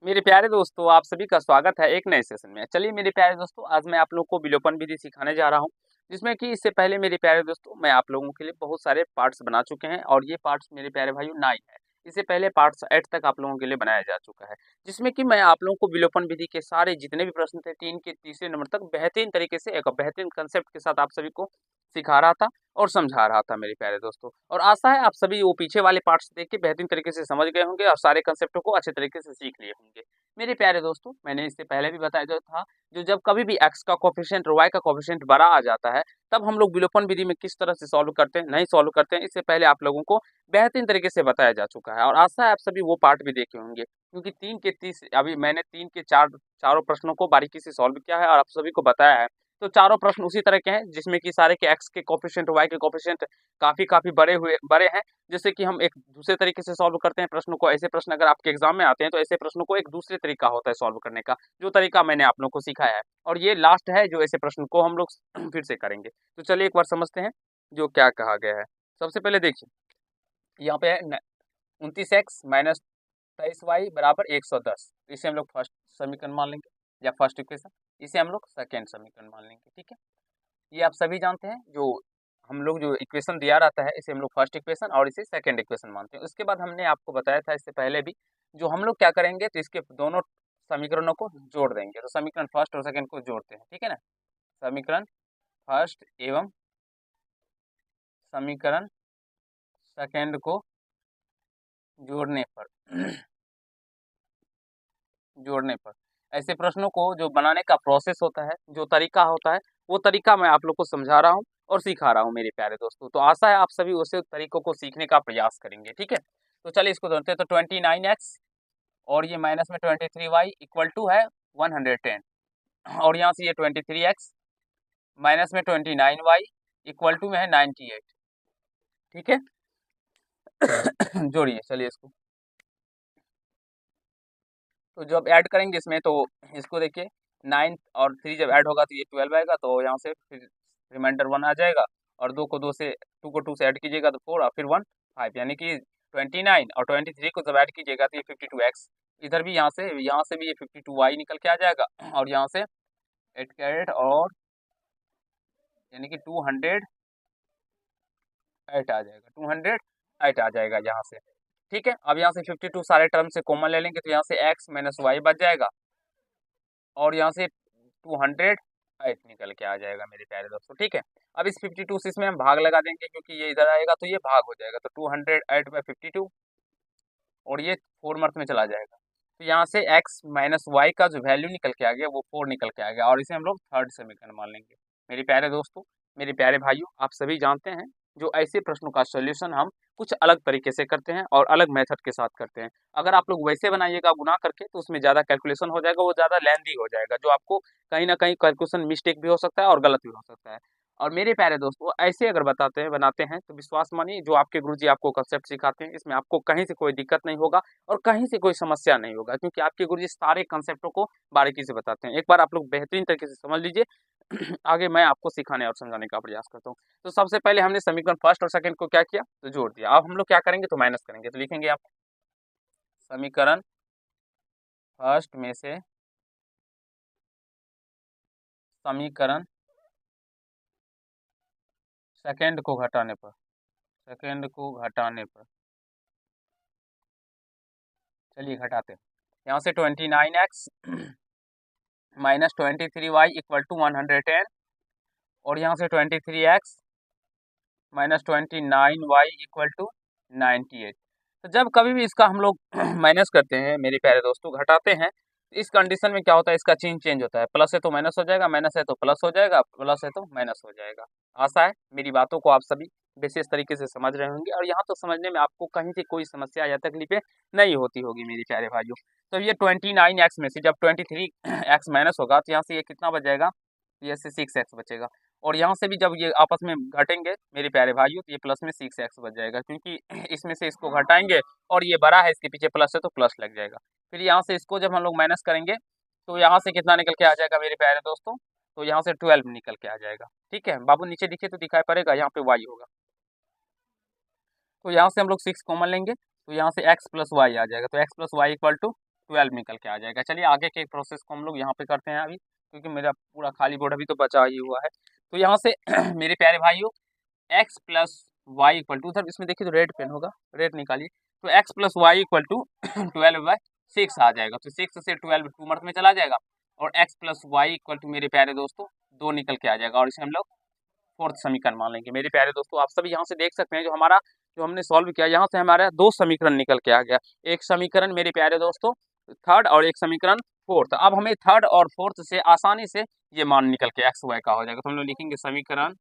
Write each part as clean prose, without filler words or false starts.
मेरे प्यारे दोस्तों, आप सभी का स्वागत है एक नए सेशन में। चलिए मेरे प्यारे दोस्तों, आज मैं आप लोगों को विलोपन विधि सिखाने जा रहा हूँ, जिसमें कि इससे पहले मेरे प्यारे दोस्तों मैं आप लोगों के लिए बहुत सारे पार्ट्स बना चुके हैं और ये पार्ट्स मेरे प्यारे भाइयों 9 है। इससे पहले पार्ट्स 8 तक आप लोगों के लिए बनाया जा चुका है, जिसमें कि मैं आप लोगों को विलोपन विधि के सारे जितने भी प्रश्न थे 3 के तीसरे नंबर तक बेहतरीन तरीके से एक बेहतरीन कंसेप्ट के साथ आप सभी को सिखा रहा था और समझा रहा था मेरे प्यारे दोस्तों। और आशा है आप सभी वो पीछे वाले पार्ट्स देख के बेहतरीन तरीके से समझ गए होंगे और सारे कंसेप्टों को अच्छे तरीके से सीख लिए होंगे। मेरे प्यारे दोस्तों, मैंने इससे पहले भी बताया जो था, जो जब कभी भी x का कोएफ़िशिएंट और y का कोएफ़िशिएंट बड़ा आ जाता है, तब हम लोग विलोपन विधि में किस तरह से सॉल्व करते हैं, नहीं सॉल्व करते हैं, इससे पहले आप लोगों को बेहतरीन तरीके से बताया जा चुका है और आशा है आप सभी वो पार्ट भी देखे होंगे। क्योंकि 3 के 30 अभी मैंने 3 के 4 चारों प्रश्नों को बारीकी से सॉल्व किया है और आप सभी को बताया है। तो चारों प्रश्न उसी तरह के हैं, जिसमें कि सारे के x के कोएफ़िशिएंट, y के कोएफ़िशिएंट काफ़ी बड़े हैं। जैसे कि हम एक दूसरे तरीके से सॉल्व करते हैं प्रश्नों को। ऐसे प्रश्न अगर आपके एग्जाम में आते हैं तो ऐसे प्रश्नों को एक दूसरे तरीका होता है सॉल्व करने का, जो तरीका मैंने आप लोगों को सिखाया है। और ये लास्ट है जो ऐसे प्रश्न को हम लोग फिर से करेंगे। तो चलिए एक बार समझते हैं जो क्या कहा गया है। सबसे पहले देखिए, यहाँ पे है 29x माइनस 23y बराबर 110। इसे हम लोग फर्स्ट समीकरण मान लेंगे या फर्स्ट इक्वेशन। इसे हम लोग सेकेंड समीकरण मान लेंगे। ठीक है, ये आप सभी जानते हैं। जो हम लोग जो इक्वेशन दिया रहता है इसे हम लोग फर्स्ट इक्वेशन और इसे सेकंड इक्वेशन मानते हैं। उसके बाद हमने आपको बताया था इससे पहले भी, जो हम लोग क्या करेंगे तो इसके दोनों समीकरणों को जोड़ देंगे। तो समीकरण फर्स्ट और सेकंड को जोड़ते हैं, ठीक है ना। समीकरण फर्स्ट एवं समीकरण सेकंड को जोड़ने पर जोड़ने पर ऐसे प्रश्नों को जो बनाने का प्रोसेस होता है, जो तरीका होता है, वो तरीका मैं आप लोग को समझा रहा हूँ और सिखा रहा हूँ मेरे प्यारे दोस्तों। तो आशा है आप सभी उसे तरीकों को सीखने का प्रयास करेंगे। ठीक है, तो चलिए इसको जोड़ते हैं। तो 29x और ये माइनस में 23y इक्वल टू है 110, और यहाँ से ये 23x माइनस में 29y इक्वल टू में है 98। ठीक है जोड़िए, चलिए इसको तो जब ऐड करेंगे इसमें तो इसको देखिए, 9 और 3 जब ऐड होगा तो ये 12 आएगा। तो यहाँ से फिर रिमाइंडर 1 आ जाएगा और 2 को 2 से 2 को 2 से ऐड कीजिएगा तो 4 और फिर 1 5, यानी कि 29 और 23 को जब ऐड कीजिएगा तो ये 52x। इधर भी यहाँ से भी ये 52y निकल के आ जाएगा और यहाँ से 8 कैरेट और यानी कि 208 आ जाएगा, 208 आ जाएगा यहाँ से। ठीक है, अब यहाँ से 52 सारे टर्म से कॉमन ले लेंगे तो यहाँ से x माइनस वाई बच जाएगा और यहाँ से 208 निकल के आ जाएगा मेरे प्यारे दोस्तों। ठीक है, अब इस 52 से इसमें हम भाग लगा देंगे, क्योंकि ये इधर आएगा तो ये भाग हो जाएगा। तो 208/52 और ये 4 मर्थ में चला जाएगा। तो यहाँ से x माइनस वाई का जो वैल्यू निकल के आ गया वो 4 निकल के आ गया और इसे हम लोग थर्ड समीकरण मान लेंगे। मेरे प्यारे दोस्तों, मेरे प्यारे भाइयों, आप सभी जानते हैं जो ऐसे प्रश्नों का सोल्यूशन हम कुछ अलग तरीके से करते हैं और अलग मेथड के साथ करते हैं। अगर आप लोग वैसे बनाइएगा गुना करके तो उसमें ज़्यादा कैलकुलेशन हो जाएगा, वो ज़्यादा लेंदी हो जाएगा, जो आपको कहीं ना कहीं कैलकुलेशन मिस्टेक भी हो सकता है और गलत भी हो सकता है। और मेरे प्यारे दोस्तों, ऐसे अगर बनाते हैं तो विश्वास मानिए, जो आपके गुरुजी आपको कंसेप्ट सिखाते हैं इसमें आपको कहीं से कोई दिक्कत नहीं होगा और कहीं से कोई समस्या नहीं होगा, क्योंकि आपके गुरुजी सारे कंसेप्टों को बारीकी से बताते हैं। एक बार आप लोग बेहतरीन तरीके से समझ लीजिए आगे मैं आपको सिखाने और समझाने का प्रयास करता हूँ। तो सबसे पहले हमने समीकरण फर्स्ट और सेकंड को क्या किया, तो जोड़ दिया। अब हम लोग क्या करेंगे तो माइनस करेंगे। तो लिखेंगे आप समीकरण फर्स्ट में से समीकरण सेकंड को घटाने पर चलिए घटाते हैं। यहाँ से 29x minus 23y equal to 110 और यहाँ से 23x minus 29y equal to 98। तो जब कभी भी इसका हम लोग माइनस करते हैं मेरे प्यारे दोस्तों, घटाते हैं, तो इस कंडीशन में क्या होता है, इसका चिन्ह चेंज होता है। प्लस है तो माइनस हो जाएगा, माइनस है तो प्लस हो जाएगा, प्लस है तो माइनस हो जाएगा। आशा है मेरी बातों को आप सभी विशेष तरीके से समझ रहे होंगे और यहाँ तो समझने में आपको कहीं से कोई समस्या या तकलीफें नहीं होती होगी मेरे प्यारे भाइयों। तो ये 29x में से जब 23x माइनस होगा तो यहाँ से ये कितना बच जाएगा, ये से 6x बचेगा। और यहाँ से भी जब ये आपस में घटेंगे मेरे प्यारे भाइयों तो ये प्लस में 6x बच जाएगा, क्योंकि इसमें से इसको घटाएंगे और ये बड़ा है, इसके पीछे प्लस है तो प्लस लग जाएगा। फिर यहाँ से इसको जब हम लोग माइनस करेंगे तो यहाँ से कितना निकल के आ जाएगा मेरे प्यारे दोस्तों, तो यहाँ से 12 निकल के आ जाएगा। ठीक है बाबू, नीचे दिखे तो दिखाई पड़ेगा, यहाँ पे y होगा। तो यहाँ से हम लोग 6 कॉमन लेंगे तो यहाँ से x प्लस वाई आ जाएगा। तो x plus y equal to 12 निकल के आ जाएगा। चलिए आगे के प्रोसेस को हम लोग यहाँ पे करते हैं अभी, क्योंकि मेरा पूरा खाली बोर्ड अभी तो बचा ही हुआ है। तो यहाँ से मेरे प्यारे भाइयों x plus y equal to, sir इसमें देखिए तो रेड पेन होगा, रेड निकालिए। तो x plus y equal to 12/6 आ जाएगा। तो 6 से 12 टू मर्थ में चला जाएगा और x plus y equal to मेरे प्यारे दोस्तों 2 निकल के आ जाएगा। और इसे हम लोग फोर्थ समीकरण मान लेंगे। मेरे प्यारे दोस्तों आप सभी यहाँ से देख सकते हैं जो हमने सॉल्व किया, यहाँ से हमारा 2 समीकरण निकल के आ गया। एक समीकरण मेरे प्यारे दोस्तों थर्ड और एक समीकरण फोर्थ। अब हमें थर्ड और फोर्थ से आसानी से ये मान निकल के एक्स वाई का हो जाएगा। तो हम लोग लिखेंगे समीकरण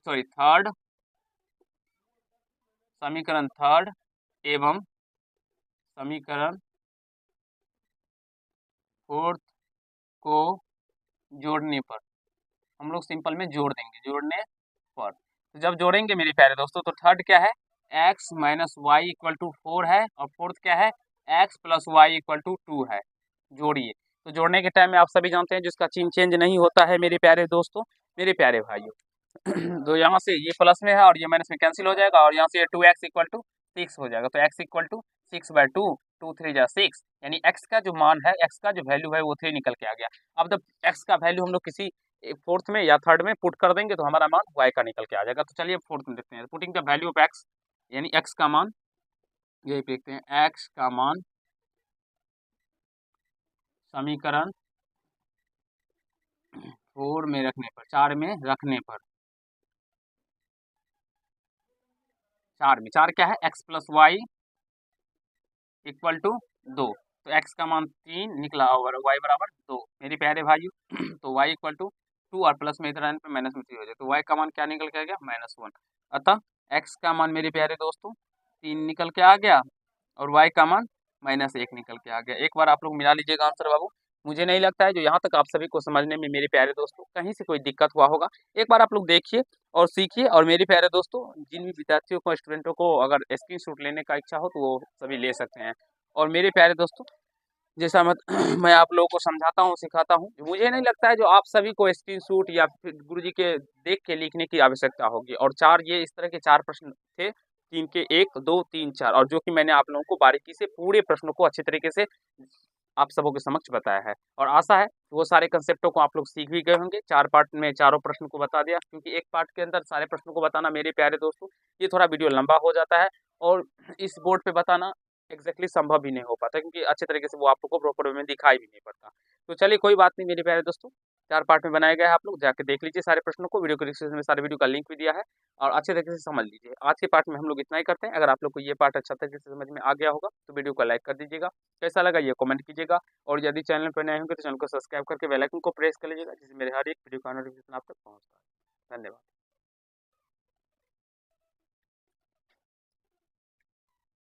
थर्ड, समीकरण थर्ड एवं समीकरण फोर्थ को जोड़ने पर, हम लोग सिंपल में जोड़ देंगे, जोड़ने पर। तो जब जोड़ेंगे मेरे प्यारे दोस्तों तो थर्ड क्या है, x minus y equal to 4 है और फोर्थ क्या है, x plus y equal to 2 है। जोड़िए। तो जोड़ने के टाइम में आप सभी जानते हैं जिसका चिन्ह चेंज नहीं होता है मेरे प्यारे दोस्तों, मेरे प्यारे भाइयों। तो यहाँ से ये प्लस में है और ये माइनस में कैंसिल हो जाएगा और यहाँ से 2x इक्वल टू 6 हो जाएगा। तो x इक्वल टू 6/2, 2 3 जा 6, यानी x का जो मान है, x का जो वैल्यू है वो 3 निकल के आ गया। अब जब x का वैल्यू हम लोग किसी फोर्थ में या थर्ड में पुट कर देंगे तो हमारा मान y का निकल के आ जाएगा। तो चलिए फोर्थ में देखते हैं, putting the value of x, यानी x का मान, यही देखते हैं x का मान समीकरण 4 में रखने पर, 4 में रखने पर, 4 में, 4 क्या है, x plus y equal to 2। तो x का मान 3 निकला और y बराबर 2 मेरे प्यारे भाइयों। तो y इक्वल टू 2 और प्लस में इधर आने पे माइनस में 3 हो जाए, तो y का मान क्या निकल के आ गया, -1। अतः x का मान मेरे प्यारे दोस्तों 3 निकल के आ गया और y का मान -1 निकल के आ गया। एक बार आप लोग मिला लीजिएगा आंसर बाबू। मुझे नहीं लगता है जो यहाँ तक आप सभी को समझने में मेरे प्यारे दोस्तों कहीं से कोई दिक्कत हुआ होगा। एक बार आप लोग देखिए और सीखिए। और मेरे प्यारे दोस्तों जिन भी विद्यार्थियों को, स्टूडेंटों को अगर स्क्रीनशॉट लेने का इच्छा हो तो वो सभी ले सकते हैं। और मेरे प्यारे दोस्तों जैसा मैं आप लोगों को समझाता हूँ, सिखाता हूँ, मुझे नहीं लगता है जो आप सभी को स्क्रीनशॉट या फिर गुरुजी के देख के लिखने की आवश्यकता होगी। और ये इस तरह के 4 प्रश्न थे, 3 के 1 2 3 4, और जो कि मैंने आप लोगों को बारीकी से पूरे प्रश्नों को अच्छे तरीके से आप सबों के समक्ष बताया है। और आशा है वो सारे कंसेप्टों को आप लोग सीख भी गए होंगे। 4 पार्ट में चारों प्रश्न को बता दिया, क्योंकि एक पार्ट के अंदर सारे प्रश्नों को बताना मेरे प्यारे दोस्तों ये थोड़ा वीडियो लंबा हो जाता है और इस बोर्ड पे बताना एग्जैक्टली संभव भी नहीं हो पाता, क्योंकि अच्छे तरीके से वो आप लोग को प्रॉपर वे में दिखाई भी नहीं पड़ता। तो चलिए कोई बात नहीं मेरे प्यारे दोस्तों, 4 पार्ट में बनाया गया है, आप लोग जाके देख लीजिए सारे प्रश्नों को। वीडियो के डिस्क्रिप्शन में सारे वीडियो का लिंक भी दिया है और अच्छे तरीके से समझ लीजिए। आज के पार्ट में हम लोग इतना ही करते हैं। अगर आप लोग को ये पार्ट अच्छा तरीके से समझ में आ गया होगा तो वीडियो को लाइक कर दीजिएगा, कैसा लगा ये कमेंट कीजिएगा। और यदि चैनल पर नए होंगे तो चैनल को सब्सक्राइब करके बेल आइकन को प्रेस कर लीजिएगा, जिससे मेरे हर एक वीडियो का नोटिफिकेशन आप तक पहुँचता है। धन्यवाद।